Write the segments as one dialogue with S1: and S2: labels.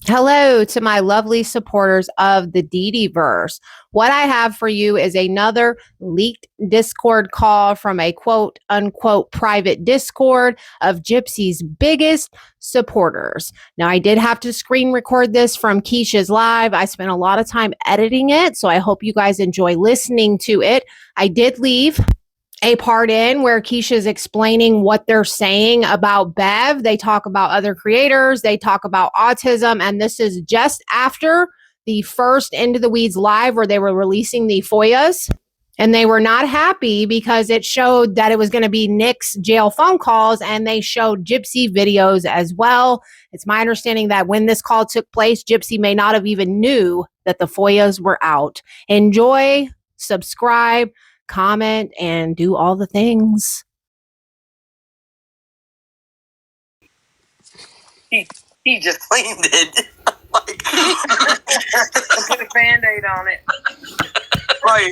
S1: Hello to my lovely supporters of the DD-verse. What I have for you is another leaked Discord call from a quote unquote private Discord of Gypsy's biggest supporters. Now, I did have to screen record this from Keisha's live. I spent a lot of time editing it, so I hope you guys enjoy listening to it. I did leave a part in where Keisha's explaining what they're saying about Bev. They talk about other creators, they talk about autism, and this is just after the first Into the Weeds live where they were releasing the FOIAs. And they were not happy because it showed that it was going to be Nick's jail phone calls, and they showed Gypsy videos as well. It's my understanding that when this call took place, Gypsy may not have even knew that the FOIAs were out. Enjoy, subscribe, comment, and do all the things.
S2: He just cleaned it. Like,
S3: put a Band-Aid on it.
S2: right.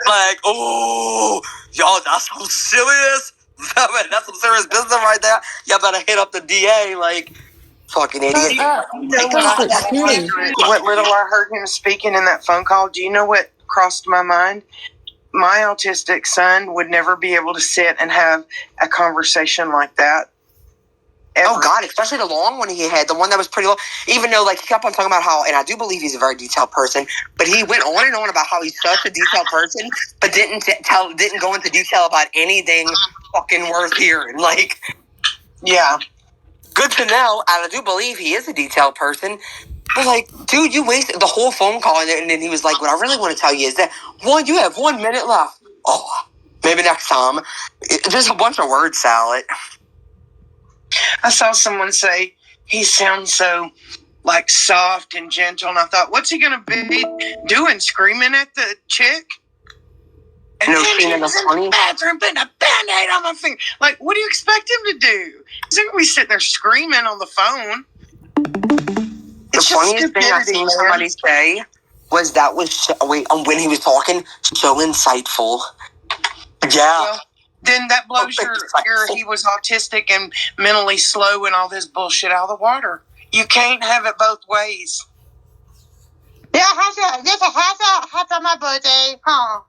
S2: Like, oh, y'all, that's some serious. That's some serious business right there. Y'all better hit up the DA, like, fucking idiot.
S3: When I heard him speaking in that phone call, do you know what crossed my mind? My autistic son would never be able to sit and have a conversation like that. Ever.
S2: Oh, God, especially the long one he had, the one that was pretty long. Even though, like, he kept on talking about how, and I do believe he's a very detailed person, but he went on and on about how he's such a detailed person, but didn't go into detail about anything fucking worth hearing. Like,
S3: yeah.
S2: Good to know. I do believe he is a detailed person. But, like, dude, you wasted the whole phone call, and then he was like, what I really want to tell you is that, one, you have 1 minute left. Oh, maybe next time. Just a bunch of word salad.
S3: I saw someone say, he sounds so, like, soft and gentle, and I thought, what's he going to be doing, screaming at the chick? And
S2: no,
S3: then he was in the bathroom putting a Band-Aid on my finger. Like, what do you expect him to do? He's not going to be sitting there screaming on the phone.
S2: The funniest thing I seen somebody say was that was when he was talking, so insightful. Yeah.
S3: Well, then that blows your he was autistic and mentally slow and all this bullshit out of the water. You can't have it both ways.
S4: Yeah, how's my birthday? Huh?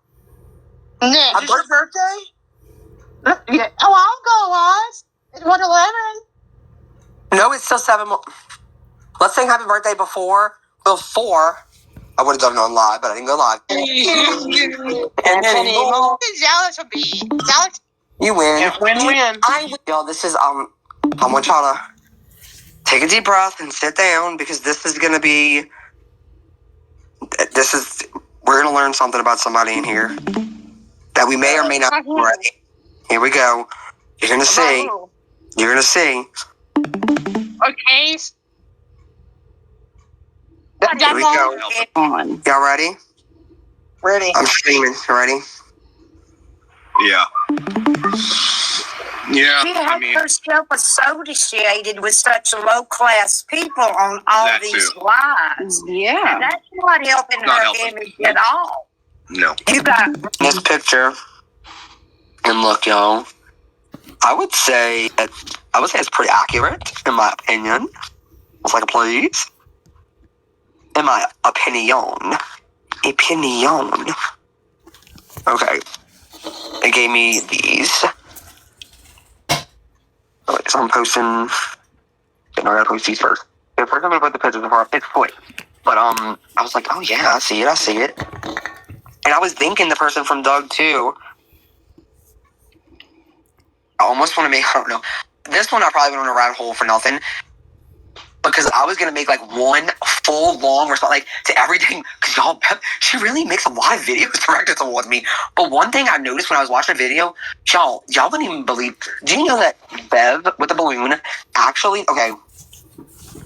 S3: Yeah. Is it your birthday?
S4: Yeah. A while ago was. It was 11.
S2: No, it's still 7 more. Let's sing happy birthday before I would have done it on live, but I didn't go live. And anymore.
S4: Jealous of me. Jealous.
S2: You win.
S3: Yeah, win-win.
S2: Yo, this is I want y'all to take a deep breath and sit down because this is gonna be we're gonna learn something about somebody in here that we may or may not be ready. Here we go. You're gonna see. You're gonna see.
S4: Okay.
S2: Here we go. Y'all ready?
S3: Ready.
S2: I'm streaming. Ready?
S5: Yeah. Yeah.
S4: She had herself associated with such low-class people on all these lives.
S6: Yeah.
S4: And that's not helping her image at all.
S5: No.
S4: You got
S2: This picture, and look, y'all. I would say it's pretty accurate, in my opinion. It's like a please. In my opinion. Okay. It gave me these. Okay, so I'm posting. No, I gotta post these first. First, I'm gonna put the pictures before it's quick. But I was like, oh yeah, I see it. And I was thinking the person from Doug too. I almost want to make, I don't know. This one I probably went on a rabbit hole for nothing. Because I was going to make like one full long or something, like to everything. Because y'all, she really makes a lot of videos directed towards me. But one thing I noticed when I was watching a video, y'all wouldn't even believe. Do you know that Bev with the balloon actually, okay,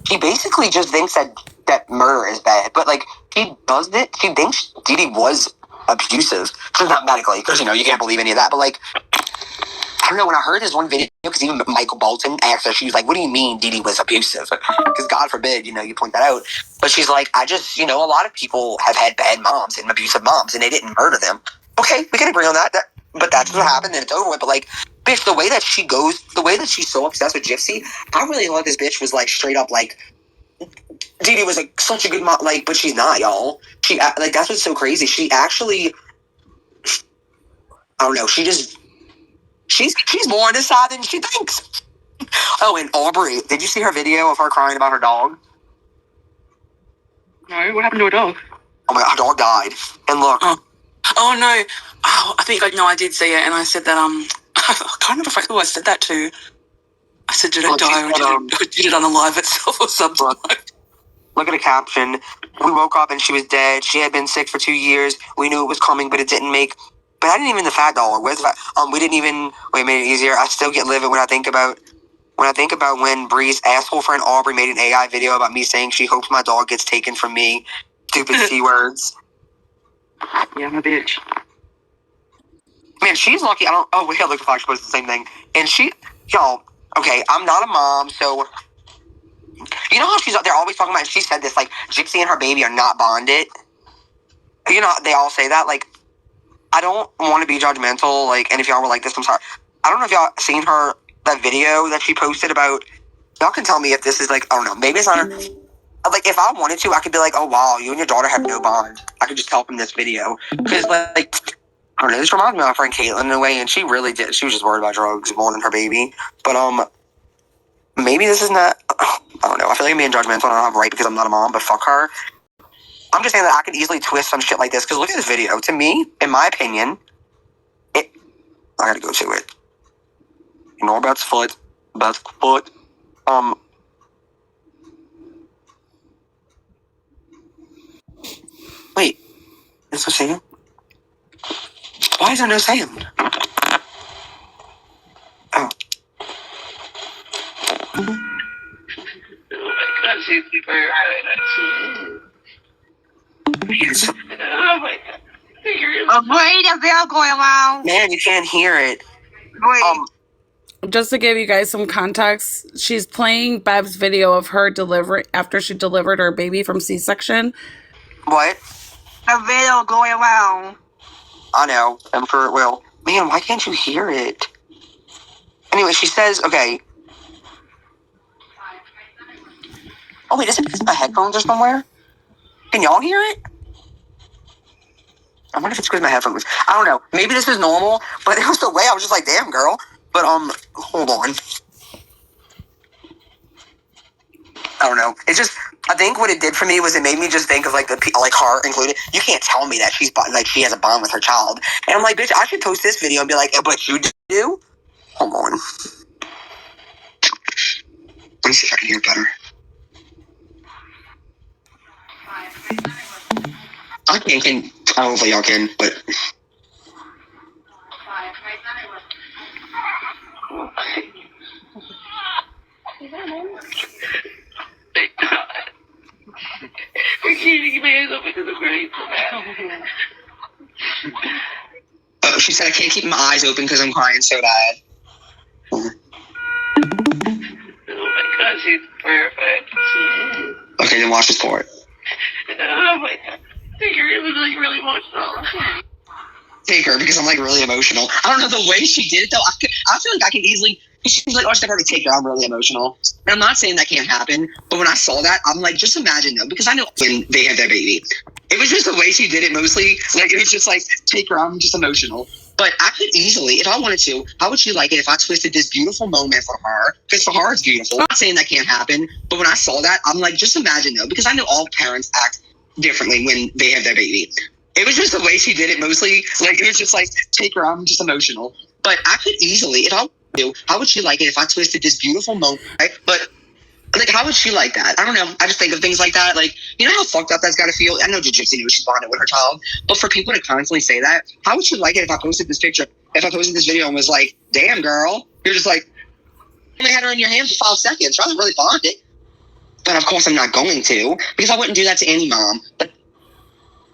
S2: she basically just thinks that murder is bad. But like, she does it, she thinks Dee was abusive. Not medically, because you can't believe any of that. But like, I don't know, when I heard this one video, because even Michael Bolton asked her, she was like, what do you mean Dee was abusive? Because God forbid, you point that out. But she's like, I just, a lot of people have had bad moms and abusive moms, and they didn't murder them. Okay, we can agree on that. But that's what happened, and it's over with. But like, bitch, the way that she's so obsessed with Gypsy, I really thought this bitch was like straight up like, Dee was like such a good mom, like, but she's not, y'all. She like that's what's so crazy. She actually, I don't know. She's more on this side than she thinks. Oh, and Aubrey, did you see her video of her crying about her dog?
S6: No, what happened to her dog?
S2: Oh my god, her dog died. And look.
S6: Oh no. Oh, I think I did see it, and I said that I can't remember who I said that to. I said, did it die or did it unalive itself or something?
S2: Look at the caption. We woke up and she was dead. She had been sick for 2 years. We knew it was coming, but it didn't make. But I didn't even the fat dollar. Where's the fat? We didn't even. Wait, made it easier. I still get livid when I think about when Bree's asshole friend Aubrey made an AI video about me saying she hopes my dog gets taken from me. Stupid C words.
S6: Yeah, I'm a bitch.
S2: Man, she's lucky. I don't. Oh wait, look, I posted the same thing. And y'all. Okay, I'm not a mom, so. You know how they're always talking about, she said this, like, Gypsy and her baby are not bonded. You know, they all say that, like, I don't want to be judgmental, like, and if y'all were like this, I'm sorry. I don't know if y'all seen that video that she posted about, y'all can tell me if this is, like, I don't know, maybe it's not, like, if I wanted to, I could be like, oh, wow, you and your daughter have no bond. I could just tell from this video. Because, like, I don't know, this reminds me of my friend Caitlin in a way, and she really did, she was just worried about drugs more than her baby. But, maybe this is not, I don't know, I feel like I'm being judgmental and I don't have right because I'm not a mom, but fuck her. I'm just saying that I could easily twist some shit like this, because look at this video. To me, in my opinion, I gotta go to it. You know about foot. Wait, is there sound? Why is there no sound? Oh.
S6: She's super oh my god.
S4: Avoid a bell going around.
S2: Man, you can't hear it.
S7: Just to give you guys some context, she's playing Bev's video of her delivery after she delivered her baby from C-section.
S2: What?
S4: A video going around.
S2: I know. I'm sure it will. Man, why can't you hear it? Anyway, she says, okay. Oh, wait, is it because my headphones are somewhere? Can y'all hear it? I wonder if it's because my headphones. I don't know. Maybe this is normal, but it was the way I was just like, damn, girl. But, hold on. I don't know. It's just, I think what it did for me was it made me just think of, like, the people, like, her included. You can't tell me that she has a bond with her child. And I'm like, bitch, I should post this video and be like, but you do? Hold on. Let me see if I can hear it better. I don't know if y'all can, but.
S6: We're keeping my hands up because of grace.
S2: She said I can't keep my eyes open because I'm crying so bad.
S6: Oh my god, she's perfect.
S2: Okay, then watch this part.
S6: Oh my god. You're really, really emotional.
S2: Take her because I'm like really emotional. I don't know the way she did it though. I feel like I can easily. She's like, oh, she's already take her. I'm really emotional. And I'm not saying that can't happen, but when I saw that, I'm like, just imagine though, because I know when they had their baby, it was just the way she did it mostly. Like it was just like, take her. I'm just emotional. But I could easily, if I wanted to, how would she like it if I twisted this beautiful moment for her? Because for her, it's beautiful. I'm not saying that can't happen, but when I saw that, I'm like, just imagine though, because I know all parents act differently when they have their baby. It was just the way she did it mostly. Like, it was just like, take her, I'm just emotional. But I could easily, if I do, how would she like it if I twisted this beautiful moment, right? But, like, how would she like that? I don't know. I just think of things like that. Like, you know how fucked up that's got to feel? I know Gypsy knows she's bonded with her child, but for people to constantly say that, how would she like it if I posted this picture, if I posted this video and was like, damn, girl, you're just like, you only had her in your hands for 5 seconds. I was really bonded. But of course I'm not going to, because I wouldn't do that to any mom. But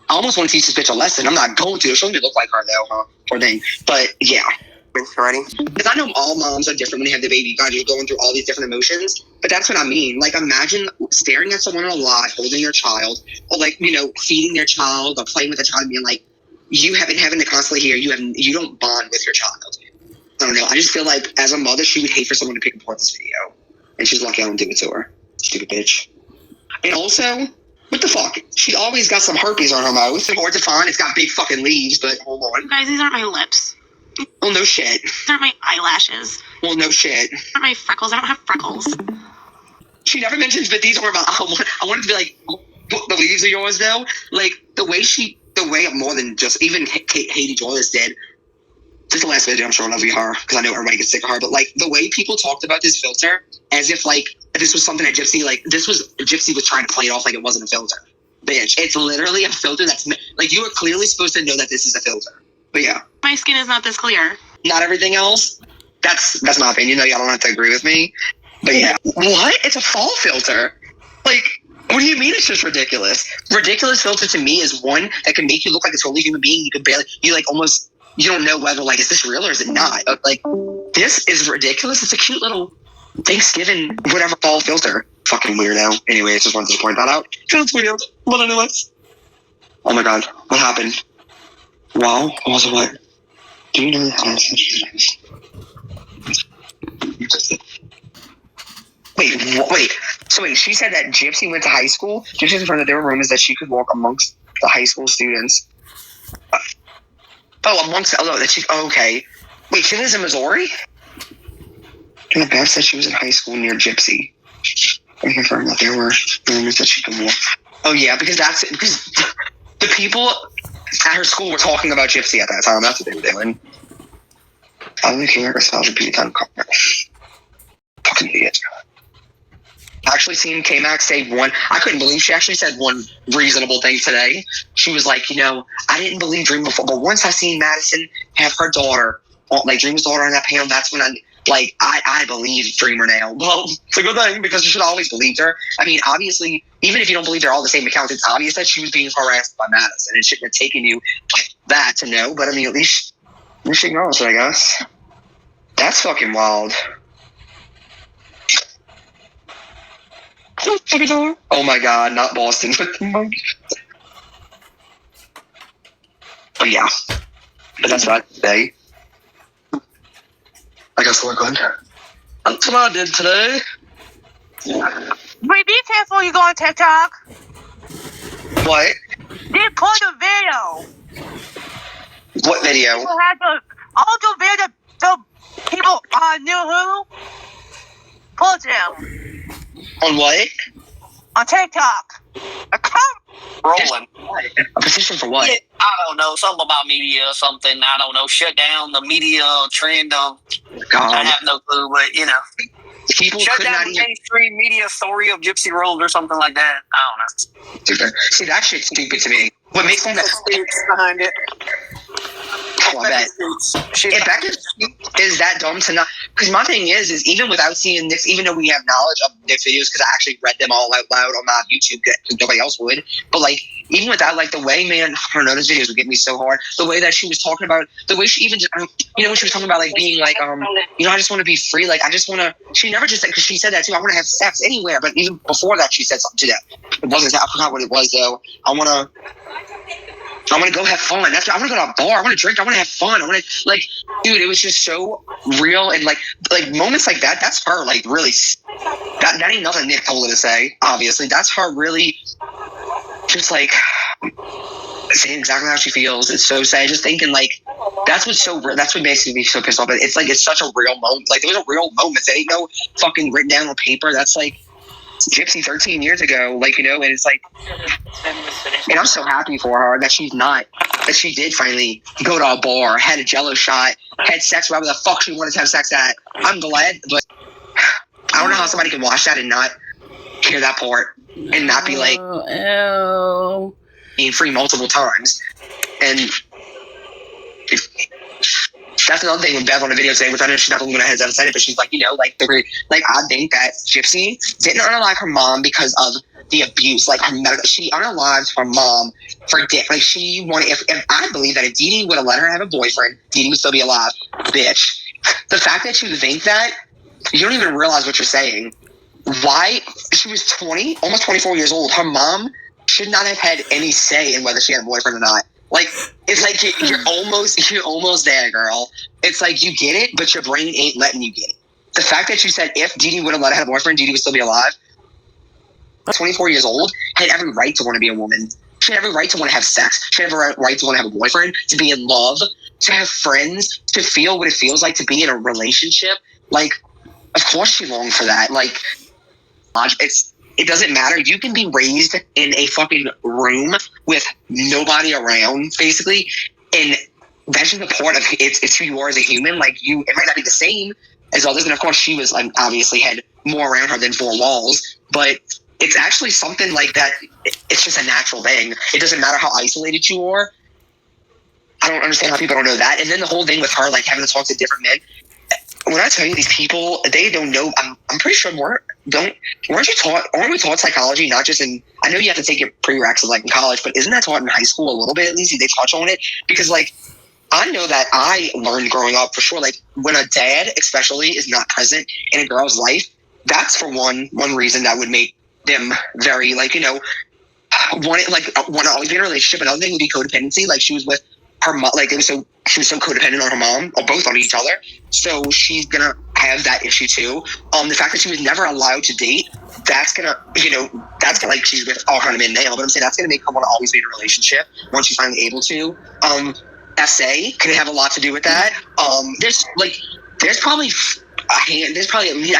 S2: I almost want to teach this bitch a lesson. I'm not going to. She'll only look like her though, huh? Poor thing. But yeah. Ready? Because I know all moms are different when they have the baby. God, you're going through all these different emotions. But that's what I mean. Like, imagine staring at someone alive, holding your child, or like, you know, feeding their child or playing with their child and being like, you haven't having to constantly hear, you don't bond with your child. I don't know. I just feel like as a mother, she would hate for someone to pick apart this video. And she's lucky I don't do it to her. Stupid bitch. And also, what the fuck? She always got some herpes on her mouth. It's hard to find. It's got big fucking leaves, but hold on.
S6: Guys, these aren't my lips.
S2: Well, no shit.
S6: These aren't my eyelashes.
S2: Well, no shit.
S6: These aren't my freckles. I don't have freckles.
S2: She never mentions that these are my. I wanted to be like, the leaves are yours though. Like the way more than just even Haiti Joyous did. This is the last video I'm showing of her because I know everybody gets sick of her. But like the way people talked about this filter as if like this was something that Gypsy Gypsy was trying to play it off like it wasn't a filter. Bitch, it's literally a filter that's like you are clearly supposed to know that this is a filter. But yeah,
S6: My skin is not this clear.
S2: not everything else. That's my opinion. Though y'all don't have to agree with me. But yeah, what? It's a fall filter. Like, what do you mean? It's just ridiculous. Ridiculous filter to me is one that can make you look like a totally human being. You could barely, you don't know whether like is this real or is it not. Like, this is ridiculous. It's a cute little Thanksgiving whatever fall filter. Fucking weirdo. Anyways, just wanted to point that out. It's weird. But anyways. Oh my god, what happened? Wow, also what? Do you know that? Wait. So wait, she said that Gypsy went to high school. Gypsy's in front of there were rumors that she could walk amongst the high school students. Okay. Wait, she lives in Missouri? And Beth said she was in high school near Gypsy. I confirmed that there were rumors that she could walk. Oh yeah, because the people at her school were talking about Gypsy at that time. That's what they were doing. I don't care if I was repeating time. Fucking idiot. I actually seen K-Max say I couldn't believe she actually said one reasonable thing today. She was like, I didn't believe Dream before, but once I seen Madison have her daughter, like Dream's daughter on that panel, that's when I believe Dreamer now. Well, it's a good thing because you should always believe her. I mean, obviously, even if you don't believe they're all the same accounts, it's obvious that she was being harassed by Madison. It shouldn't have taken you that to know, but I mean, at least she acknowledged it, I guess. That's fucking wild. Oh my god, not Boston. But yeah. But that's what I say. I guess we're good. That's what I did today.
S4: Wait, be careful you go on TikTok.
S2: What?
S4: They put a video.
S2: What video?
S4: You had the video the people knew who put them
S2: On what?
S4: on TikTok.
S8: Rolling.
S2: A petition for what?
S8: Yeah, I don't know. Something about media or something. I don't know. Shut down the media trend of.
S2: God.
S8: I have no clue, but
S2: People
S8: shut
S2: could
S8: down
S2: not
S8: the
S2: even.
S8: mainstream media story of Gypsy Rose or something like that. I don't know.
S2: See, that shit's stupid to me. What makes me
S8: Behind it.
S2: Oh, I bet. If Becca is that dumb to not, because my thing is even without seeing Nick's, even though we have knowledge of Nick's videos, because I actually read them all out loud on my YouTube, because nobody else would. But like, even without like the way, man, her notice videos would get me so hard. The way that she was talking about, the way she even, when she was talking about like being like, I just want to be free. Like, I just want to. She never just said, because she said that too. I want to have sex anywhere. But even before that, she said something to that. It wasn't. I forgot what it was though. I want to go have fun. I want to go to a bar. I want to drink. I want to have fun. I want to dude. It was just so real and like moments like that. That's her like really. That ain't nothing Nick told her to say. Obviously, that's her really. Just like saying exactly how she feels. It's so sad. Just thinking like that's what makes me so pissed off. But it's like it's such a real moment. Like there was a real moment. There ain't no fucking written down on paper. That's like Gypsy 13 years ago. And it's like. And I'm so happy for her that she did finally go to a bar, had a Jello shot, had sex wherever the fuck she wanted to have sex at. I'm glad, but I don't know how somebody can watch that and not hear that part and not be like, being free multiple times. And that's another thing with Beth on the video today, which I know she's not going to have said it, but she's like, I think that Gypsy didn't unalive her mom because of the abuse, like her medical. She unalived her mom for like she wanted. If I believe that if Dee Dee would have let her have a boyfriend, Dee Dee would still be alive. Bitch, the fact that you think that, you don't even realize what you're saying. Why? She was 20, almost 24 years old. Her mom should not have had any say in whether she had a boyfriend or not. Like, it's like you're almost there, girl. It's like you get it, but your brain ain't letting you get it. The fact that you said if Dee Dee would have let her have a boyfriend, Dee Dee would still be alive. 24 years old, had every right to want to be a woman. She had every right to want to have sex. She had every right to want to have a boyfriend, to be in love, to have friends, to feel what it feels like to be in a relationship. Like, of course she longed for that. Like, it doesn't matter. You can be raised in a fucking room with nobody around, basically, and that's just a part of it's who you are as a human. Like, it might not be the same as others, and of course she was obviously had more around her than four walls, but it's actually something like that. It's just a natural thing. It doesn't matter how isolated you are. I don't understand how people don't know that. And then the whole thing with her, like, having to talk to different men. When I tell you, these people, they don't know. I'm pretty sure aren't we taught psychology, not just in, I know you have to take your prereqs like in college, but isn't that taught in high school a little bit at least? They touch on it? Because, like, I know that I learned growing up for sure, like, when a dad especially is not present in a girl's life, that's for one reason that would make them very, like, you know, want to always be in a relationship. Another thing would be codependency. Like, she was with her mom, like, she was so codependent on her mom, or both on each other. So she's gonna have that issue too. The fact that she was never allowed to date, that's gonna, like, she's with all kind of men now, but I'm saying that's gonna make her want to always be in a relationship once she's finally able to. SA could have a lot to do with that. There's probably a hand. I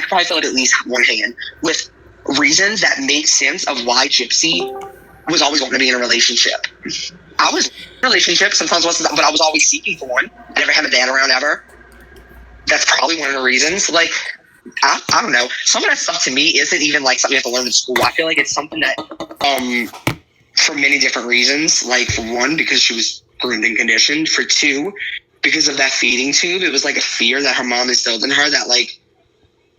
S2: could probably fill it at least one hand with reasons that make sense of why Gypsy was always wanting to be in a relationship. I was in a relationship, sometimes wasn't, but I was always seeking for one. I never had a dad around ever. That's probably one of the reasons. Like, I don't know. Some of that stuff to me isn't even like something you have to learn in school. I feel like it's something that, for many different reasons. Like, for one, because she was groomed and conditioned. For two, because of that feeding tube. It was like a fear that her mom instilled in her that, like,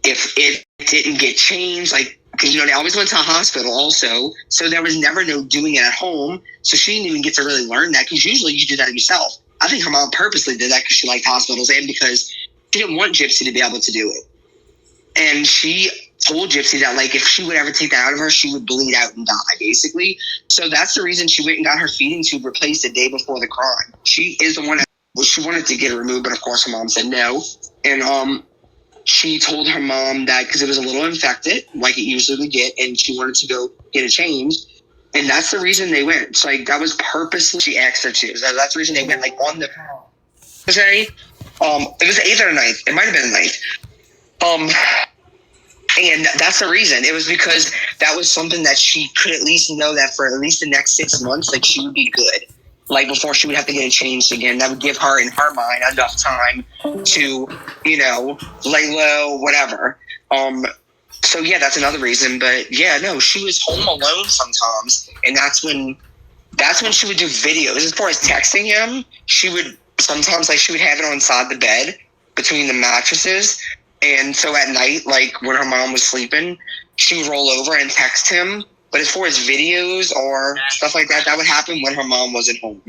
S2: if it didn't get changed, like, because, you know, they always went to a hospital also, so there was never no doing it at home, so she didn't even get to really learn that, because usually you do that yourself. I think her mom purposely did that because she liked hospitals and because she didn't want Gypsy to be able to do it. And she told Gypsy that, like, if she would ever take that out of her, she would bleed out and die, basically. So that's the reason she went and got her feeding tube replaced the day before the crime. She is the one that she wanted to get it removed, but of course her mom said no. And she told her mom that because it was a little infected, like it usually would get, and she wanted to go get it changed. And that's the reason they went. So, like, that was purposely, she asked her to. So that's the reason they went, like, on the Thursday. It was the 8th or the 9th. It might have been the 9th. And that's the reason. It was because that was something that she could at least know that for at least the next 6 months, like, she would be good. Like, before she would have to get it changed again. That would give her, in her mind, enough time to, you know, lay low, whatever. So, yeah, that's another reason. But, yeah, no, she was home alone sometimes. And that's when she would do videos. As far as texting him, she would sometimes, like, she would have it on side the bed between the mattresses. And so at night, like, when her mom was sleeping, she would roll over and text him. But as far as videos or stuff like that, that would happen when her mom wasn't home.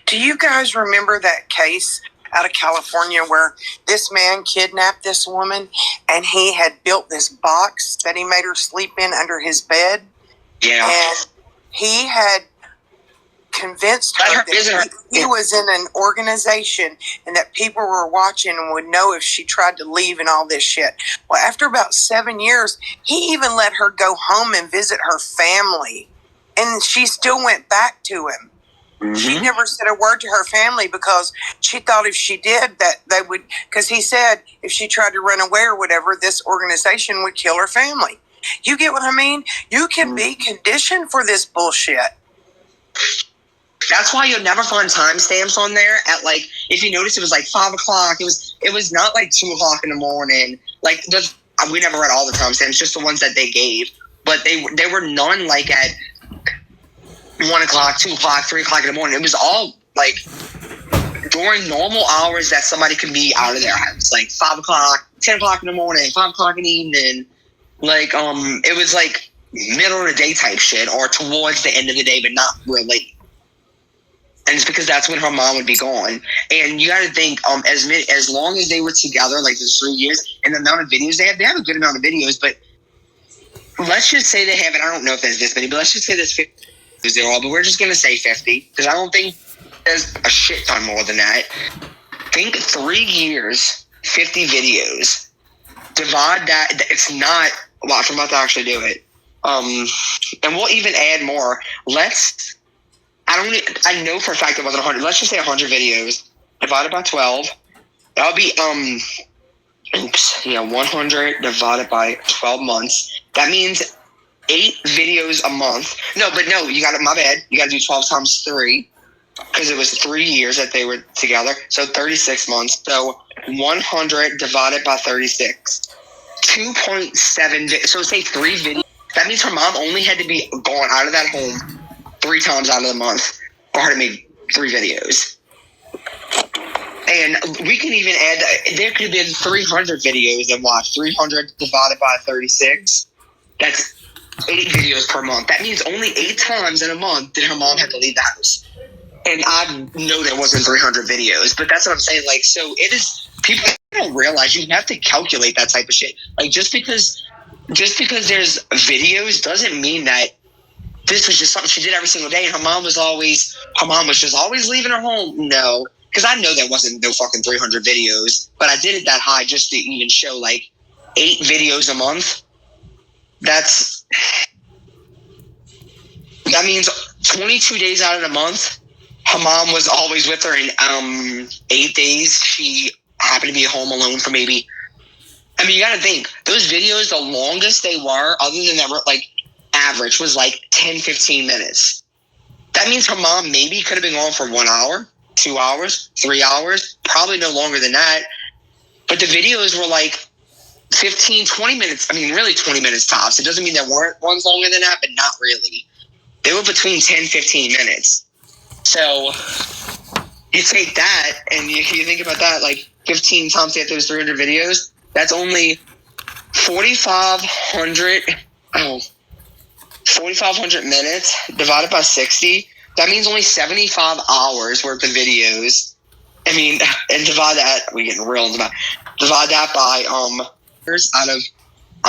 S3: Do you guys remember that case out of California where this man kidnapped this woman and he had built this box that he made her sleep in under his bed?
S2: Yeah.
S3: And he had convinced her that he was in an organization and that people were watching and would know if she tried to leave and all this shit. Well, after about 7 years, he even let her go home and visit her family. And she still went back to him. Mm-hmm. She never said a word to her family because she thought if she did that they would, because he said if she tried to run away or whatever, this organization would kill her family. You get what I mean? You can be conditioned for this bullshit.
S2: That's why you'll never find timestamps on there at, like, if you notice, it was like 5 o'clock. It was not like 2 o'clock in the morning. Like, we never read all the timestamps, just the ones that they gave. But they were none like at 1 o'clock, 2 o'clock, 3 o'clock in the morning. It was all like during normal hours that somebody could be out of their house, like 5 o'clock, 10 o'clock in the morning, 5 o'clock in the evening. Like, it was like middle of the day type shit, or towards the end of the day, but not real late. And it's because that's when her mom would be gone. And you got to think, as long as they were together, like the 3 years, and the amount of videos they have a good amount of videos, but let's just say they have it. I don't know if there's this many, but let's just say there's 50 videos, but we're just going to say 50, because I don't think there's a shit ton more than that. Think 3 years, 50 videos. Divide that. It's not, watch, I'm about to actually do it. And we'll even add more. I know for a fact it wasn't 100. Let's just say 100 videos divided by 12. That'll be 100 divided by 12 months. That means 8 videos a month. No, you got it. My bad. You got to do 12 times 3 because it was 3 years that they were together. So 36 months. So 100 divided by 36. 2.7. So say 3 videos. That means her mom only had to be gone out of that home 3 times out of the month for her to make 3 videos. And we can even add, there could have been 300 videos and watch. 300 divided by 36. That's 8 videos per month. That means only 8 times in a month did her mom have to leave the house. And I know there wasn't 300 videos, but that's what I'm saying. Like, so it is, people don't realize you have to calculate that type of shit. Like, just because there's videos doesn't mean that this was just something she did every single day and her mom was just always leaving her home. No. Because I know there wasn't no fucking 300 videos, but I did it that high just to even show, like, 8 videos a month. That means 22 days out of the month, her mom was always with her, and 8 days she happened to be home alone for maybe. I mean, you got to think, those videos, the longest they were, other than that, like, average, was like 10, 15 minutes. That means her mom maybe could have been gone for 1 hour. 2 hours, 3 hours, probably no longer than that. But the videos were like 15, 20 minutes. I mean, really 20 minutes tops. It doesn't mean there weren't ones longer than that, but not really. They were between 10, 15 minutes. So you take that and you think about that, like 15 times after those 300 videos, that's only 4,500 minutes divided by 60. That means only 75 hours worth of videos. I mean, and divide that, we're getting real about. Divide that by I'm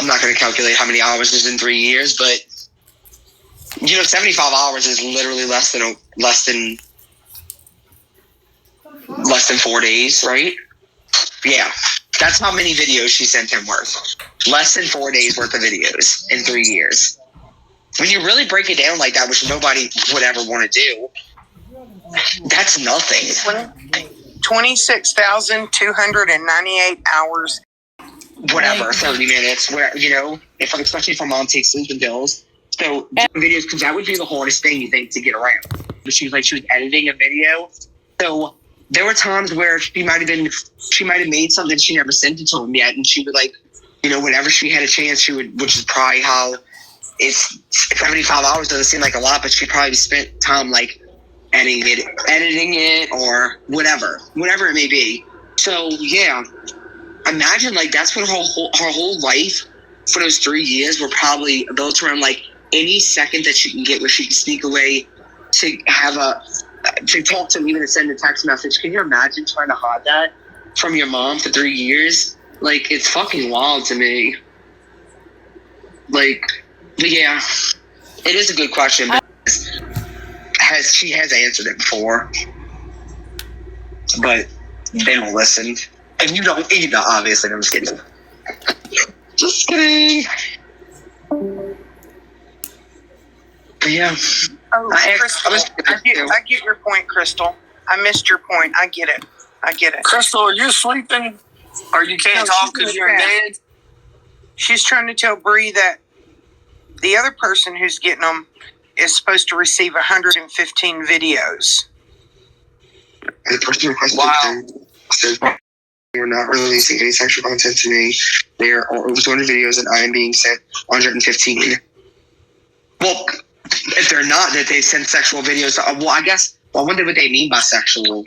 S2: not going to calculate how many hours is in 3 years, but 75 hours is literally less than 4 days, right? Yeah, that's how many videos she sent him worth. Less than 4 days worth of videos in 3 years. When you really break it down like that, which nobody would ever want to do, that's nothing.
S3: 26,298 hours.
S2: Whatever, 30 minutes, where, especially if my mom takes sleeping pills. So, videos, because that would be the hardest thing, you think, to get around. But she was editing a video. So, there were times where she might have made something, she never sent it to him yet, and she would, whenever she had a chance, she would, which is probably how. It's 75 hours doesn't seem like a lot, but she probably spent time editing it or whatever it may be. So yeah, imagine that's what her whole life for those 3 years were probably built around any second that she can get where she can sneak away to to talk to him, even to send a text message. Can you imagine trying to hide that from your mom for 3 years? It's fucking wild to me. But yeah, it is a good question. But she has answered it before, but they don't listen. And you don't, obviously. I'm just kidding. Just kidding. But yeah.
S3: Crystal, I get your point, Crystal. I missed your point. I get it.
S8: Crystal, are you sleeping? Or you can't talk because you're in bed?
S3: She's trying to tell Bree that the other person who's getting them is supposed to receive 115 videos.
S2: The person requested says, "We're not releasing any sexual content to me. There are over 200 videos and I am being sent 115. Well, if they're not, that they send sexual videos. I wonder what they mean by sexual.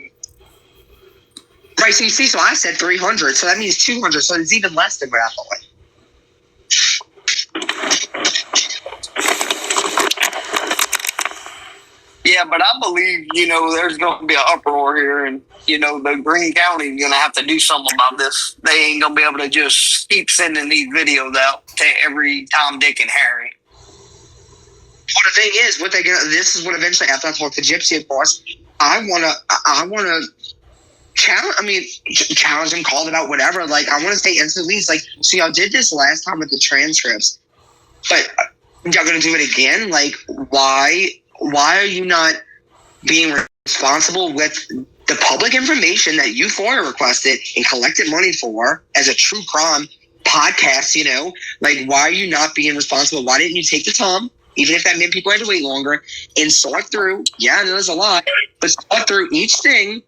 S2: Right, so you see, so I said 300, so that means 200, so it's even less than what I thought.
S8: Yeah, but I believe, there's going to be an uproar here, and, the Greene County is going to have to do something about this. They ain't going to be able to just keep sending these videos out to every Tom, Dick, and Harry.
S2: Well, the thing is, this is what eventually, after I talk to Gypsy, of course, I want to challenge him, call it out, whatever. I want to say instant leads. So y'all did this last time with the transcripts, but Y'all gonna do it again? Like, why are you not being responsible with the public information that you FOIA requested and collected money for as a true crime podcast? You know, like, why are you not being responsible? Why didn't you take the time, even if that meant people had to wait longer, and sort through? Yeah, I know there's a lot, but sort through each thing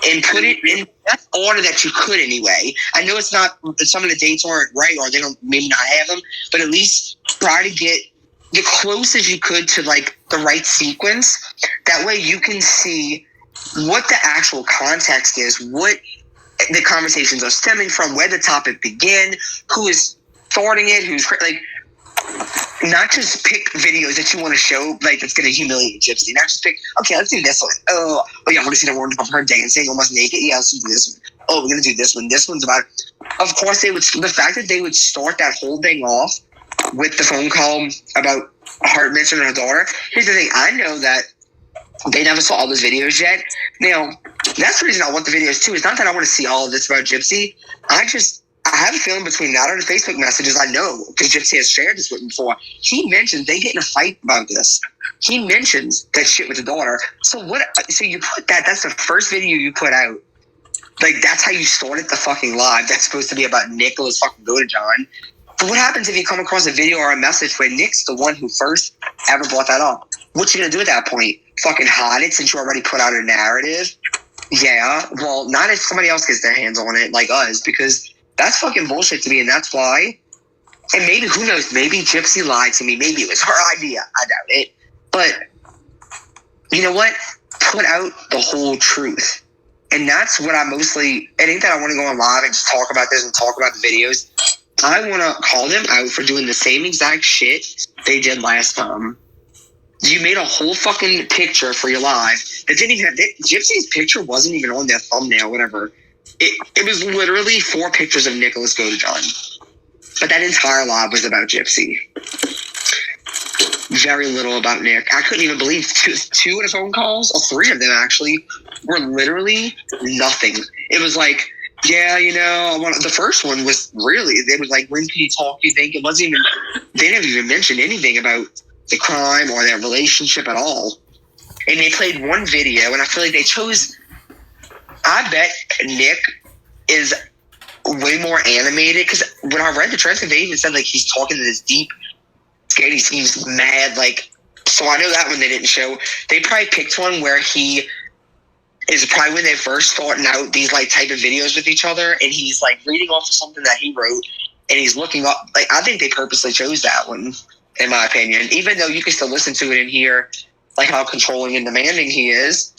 S2: and put it in that order that you could anyway. I know it's not, some of the dates aren't right, or they don't maybe not have them, but at least try to get the closest you could to like the right sequence. That way you can see what the actual context is, what the conversations are stemming from, where the topic began, who is thwarting it, who's like, not just pick videos that you want to show, like that's going to humiliate Gypsy. Not just pick, okay, let's do this one. Oh yeah, I want to see the one of her dancing almost naked. Yeah, let's do this one. Oh, we're going to do this one. This one's about, of course, they would, the fact that they would start that whole thing off with the phone call about her mentioning her daughter. Here's the thing. I know that they never saw all those videos yet. Now, that's the reason I want the videos too. It's not that I want to see all of this about Gypsy. I have a feeling between that and the Facebook messages, I know, because Gypsy has shared this with me before. He mentioned they get in a fight about this. He mentions that shit with the daughter. So you put that's the first video you put out. Like, that's how you started the fucking live. That's supposed to be about Nicholas fucking Godejohn. But what happens if you come across a video or a message where Nick's the one who first ever brought that up? What you gonna do at that point? Fucking hide it since you already put out a narrative? Yeah, well, not if somebody else gets their hands on it, like us, because that's fucking bullshit to me, and that's why. And maybe, who knows, maybe Gypsy lied to me. Maybe it was her idea. I doubt it. But you know what? Put out the whole truth. And that's what I mostly, it ain't that I want to go on live and just talk about this and talk about the videos. I want to call them out for doing the same exact shit they did last time. You made a whole fucking picture for your live that didn't even have, Gypsy's picture wasn't even on their thumbnail, whatever. It was literally 4 pictures of Nicholas Godejohn. But that entire live was about Gypsy. Very little about Nick. I couldn't even believe two of the phone calls, or 3 of them actually, were literally nothing. It was like, yeah, you know, the first one was really, they was like, when can you talk, you think? It wasn't even, they didn't even mention anything about the crime or their relationship at all. And they played one video, and I feel like they chose, I bet Nick is way more animated, because when I read the transcript, they even said like he's talking to this deep, scared, he seems mad, like, so I know that one they didn't show. They probably picked one where he is probably when they're first starting out these like type of videos with each other, and he's like reading off of something that he wrote, and he's looking up, like, I think they purposely chose that one, in my opinion, even though you can still listen to it and hear like how controlling and demanding he is.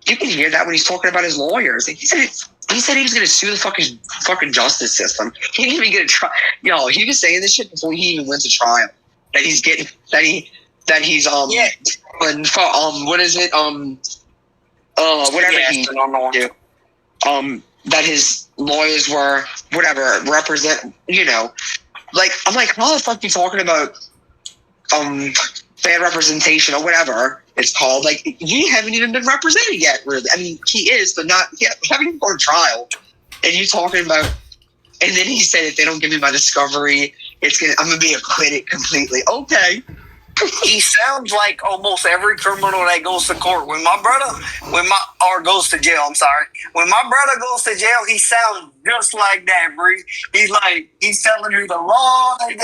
S2: You can hear that when he's talking about his lawyers. He said he was going to sue the fucking justice system. He didn't even get a trial. Yo, he was saying this shit before he even went to trial. That he's getting what is it whatever he do. That his lawyers were whatever represent. You know, like, I'm like, how the fuck you talking about bad representation or whatever it's called? Like, you haven't even been represented yet, really. I mean, he is, but not yet. Haven't even gone to trial, and you talking about. And then he said, if they don't give me my discovery, I'm gonna be acquitted completely. Okay.
S8: He sounds like almost every criminal that goes to court. Goes to jail, I'm sorry. When my brother goes to jail, he sounds just like that, Bree. He's telling you the law, they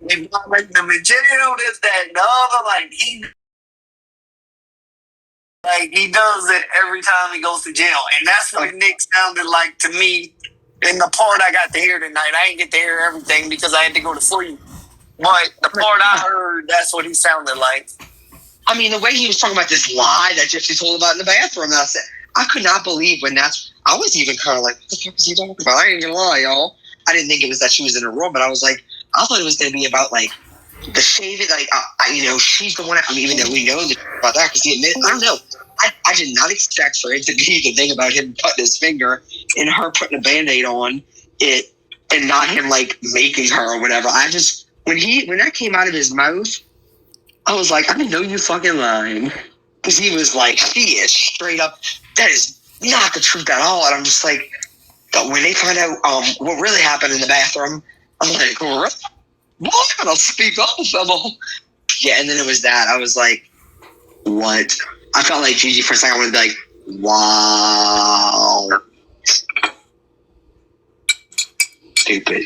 S8: violating them in jail, this, that, and the other. Like he does it every time he goes to jail. And that's what Nick sounded like to me in the part I got to hear tonight. I didn't get to hear everything because I had to go to sleep. But the part I heard, that's what he sounded like.
S2: I mean, the way he was talking about this lie that Gypsy told about in the bathroom, I could not believe I was even kind of like, what the fuck is he talking about? I ain't gonna lie, y'all. I didn't think it was that she was in a room, but I was like, I thought it was going to be about, like, the shaving, like, she's the one, even though we know about that, because he admitted, I don't know. I did not expect for it to be the thing about him cutting his finger and her putting a Band-Aid on it and not him, like, making her or whatever. I just, when that came out of his mouth, I was like, I know you fucking lying. Because he was like, she is straight up, that is not the truth at all. And I'm just like, when they find out what really happened in the bathroom, I'm like, what? I'll speak up, fellow. Yeah, and then it was that. I was like, what? I felt like Gigi for a second. I wanted to be like, wow. Stupid.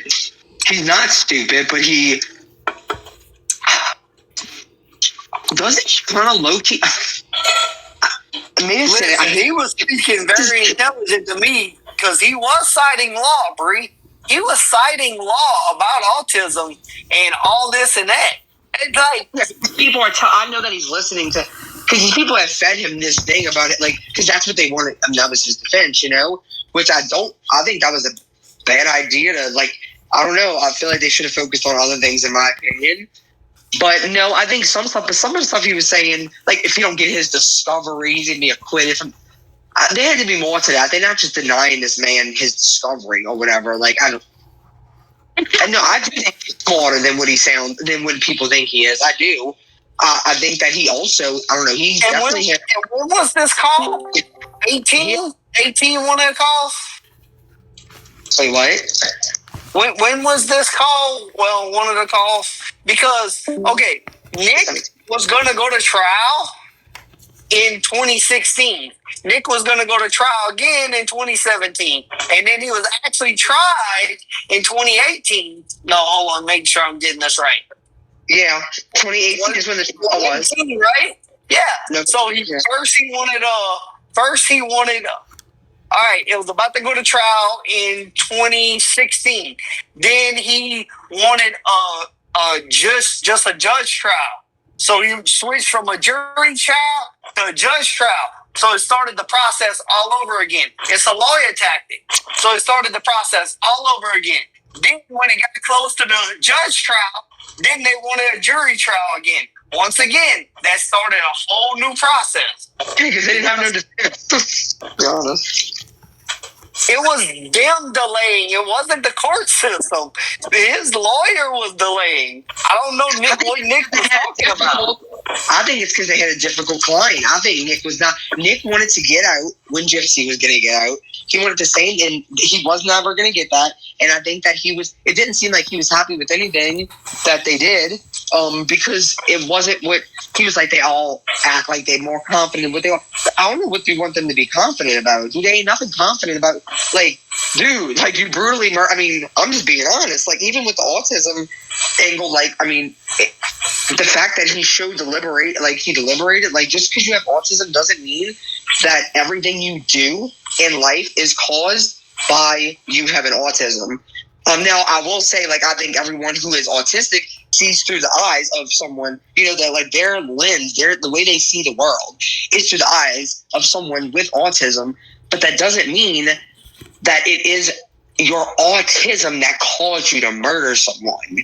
S2: He's not stupid, but he doesn't he kind of low-key.
S8: Listen, he was speaking very intelligent to me because he was citing law, Bree. He was citing law about autism and all this and that. It's like,
S2: people are. I know that he's listening to, because these people have fed him this thing about it, like, because that's what they wanted. I mean, that was his defense, you know. Which I don't. I think that was a bad idea to, like. I don't know. I feel like they should have focused on other things, in my opinion. But no, I think some stuff. But some of the stuff he was saying, like, if you don't get his discovery, he's gonna be acquitted from. There had to be more to that. They're not just denying this man his discovery or whatever. Like, I don't. No, I do think he's smarter than what than what people think he is. I do. I think that he also, I don't know, he's definitely.
S8: And when was this call? 18? 18 one of the calls?
S2: Wait, what?
S8: When was this call? Well, one of the calls. Because, okay, Nick was going to go to trial in 2016. Nick was going to go to trial again in 2017. And then he was actually tried in 2018. No, hold on, make sure I'm getting this right.
S2: Yeah, 2018 is when the trial was.
S8: Right? Yeah.
S2: No,
S8: so first he wanted all right, it was about to go to trial in 2016. Then he wanted just a judge trial. So he switched from a jury trial to a judge trial. So it started the process all over again. It's a lawyer tactic. So it started the process all over again. Then when it got close to the judge trial, then they wanted a jury trial again. Once again, that started a whole new process.
S2: Because they didn't have no defense. To be honest.
S8: It was them delaying. It wasn't the court system. His lawyer was delaying. I don't know what Nick was talking about.
S2: I think it's because they had a difficult client. I think Nick wanted to get out when Gypsy was going to get out. He wanted to stay, and he was never going to get that. And I think that it didn't seem like he was happy with anything that they did, because it wasn't what he was like. They all act like they're more confident. I don't know what you want them to be confident about. Dude, they ain't nothing confident about. Like, dude, like, you brutally I mean, I'm just being honest. Like, even with the autism angle, like, I mean, the fact that he deliberated, like, just because you have autism doesn't mean that everything you do in life is caused by you having autism. Now, I will say, like, I think everyone who is autistic sees through the eyes of someone, you know, that, like, their lens, the way they see the world is through the eyes of someone with autism. But that doesn't mean that it is your autism that caused you to murder someone.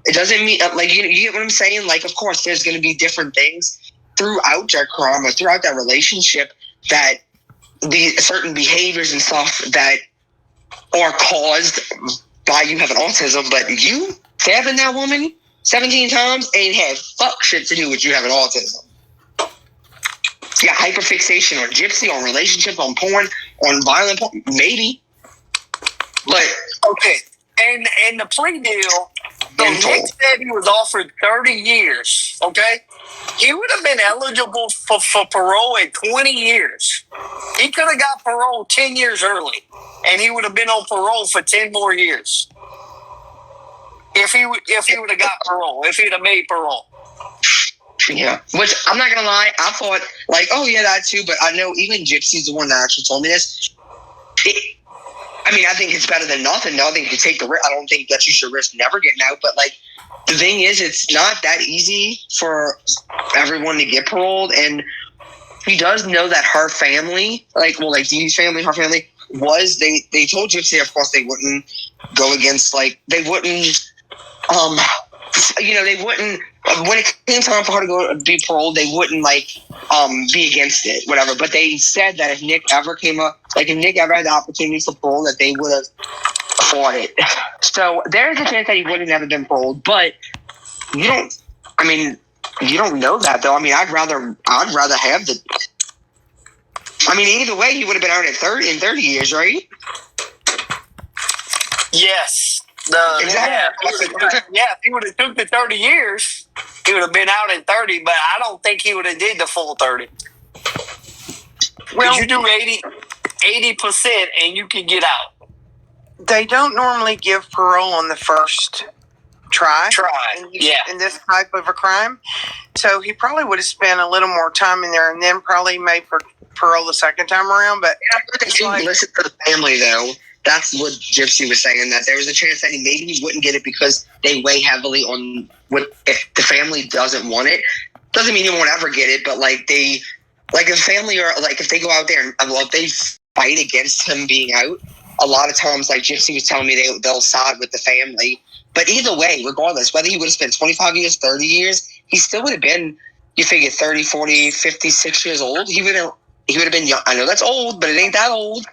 S2: It doesn't mean, like, you get what I'm saying? Like, of course, there's going to be different things throughout that crime or throughout that relationship that certain behaviors and stuff that are caused by you having autism, but you stabbing that woman 17 times ain't had fuck shit to do with you having autism. You got hyperfixation on Gypsy, on relationships, on porn, on violent porn, maybe. But
S8: okay, and the plea deal, so Nick said he was offered 30 years, okay? He would have been eligible for parole at 20 years. He could have got parole 10 years early, and he would have been on parole for 10 more years. If he would have got parole, if he'd have made parole.
S2: Yeah, which I'm not gonna lie, I thought, like, oh yeah, that too, but I know even Gypsy's the one that actually told me this. I mean, I think it's better than nothing. No, I think you take the risk. I don't think that you should risk never getting out, but, like, the thing is, it's not that easy for everyone to get paroled, and he does know that her family, like, well, like, Dee's family, her family, they told Gypsy, of course, they wouldn't go against, like, they wouldn't, you know, they wouldn't, when it came time for her to go be paroled, they wouldn't, like, be against it, whatever. But they said that if Nick ever came up, like, if Nick ever had the opportunity for parole, that they would have fought it. So there's a chance that he would have never been paroled, but you don't know that, though. I mean, I'd rather have the, I mean, either way, he would have been out in 30 years, right?
S8: Yes.
S2: Exactly.
S8: Yeah, if he would have took the 30 years, he would have been out at 30, but I don't think he would have did the full 30. Well, you do 80% and you can get out.
S3: They don't normally give parole on the first try in this type of a crime. So he probably would have spent a little more time in there and then probably made parole the second time around. But
S2: if you listen to the family, though, that's what Gypsy was saying, that there was a chance that maybe he wouldn't get it because they weigh heavily on what if the family doesn't want it. Doesn't mean he won't ever get it, but like the family, or like if they go out there and if they fight against him being out, a lot of times, like Gypsy was telling me, they'll side with the family. But either way, regardless, whether he would have spent 25 years, 30 years, he still would have been, you figure, 30, 40, 56 years old. He would have been young. I know that's old, but it ain't that old.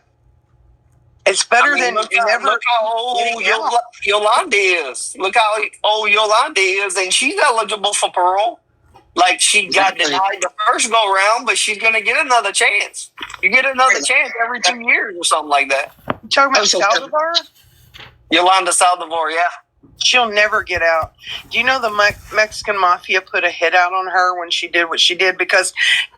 S3: It's better than
S8: look how old Yolanda is. Look how old Yolanda is, and she's eligible for parole. Like, she got denied the first go round, but she's going to get another chance. You get another chance every 2 years or something like that.
S3: You talking about Saldivar?
S8: Yolanda Saldivar, yeah.
S3: She'll never get out. Do you know the Mexican mafia put a hit out on her when she did what she did? Because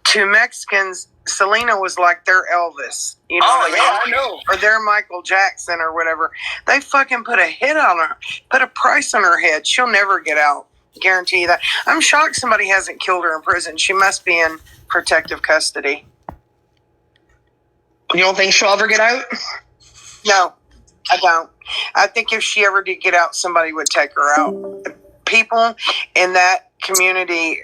S3: to Mexicans, Selena was like their Elvis. You know what I mean?
S8: I know.
S3: Or their Michael Jackson or whatever. They fucking put a hit on her, put a price on her head. She'll never get out. Guarantee you that. I'm shocked somebody hasn't killed her in prison. She must be in protective custody.
S2: You don't think she'll ever get out?
S3: No, I don't. I think if she ever did get out, somebody would take her out. People in that community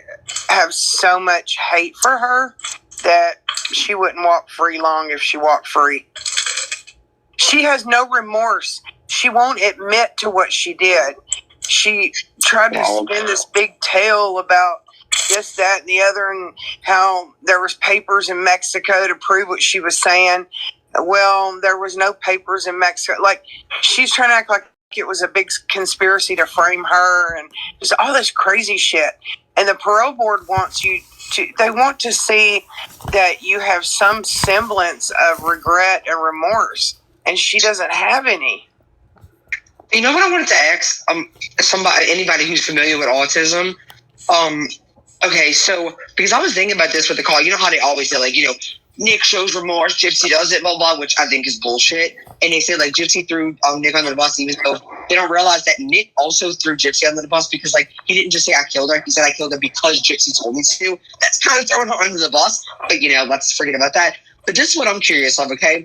S3: have so much hate for her that she wouldn't walk free long if she walked free. She has no remorse. She won't admit to what she did. She tried to spin this big tale about this, that, and the other, and how there was papers in Mexico to prove what she was saying. Well, there was no papers in Mexico. Like, she's trying to act like it was a big conspiracy to frame her and just all this crazy shit. And the parole board wants you to, they want to see that you have some semblance of regret and remorse. And she doesn't have any.
S2: You know what I wanted to ask anybody who's familiar with autism? Okay, so because I was thinking about this with the call, you know how they always say, like, you know, Nick shows remorse, Gypsy does it, blah, blah, which I think is bullshit. And they say, like, Gypsy threw Nick under the bus, even though they don't realize that Nick also threw Gypsy under the bus because, like, he didn't just say I killed her. He said I killed her because Gypsy told me to. That's kind of throwing her under the bus. But, you know, let's forget about that. But this is what I'm curious of, okay?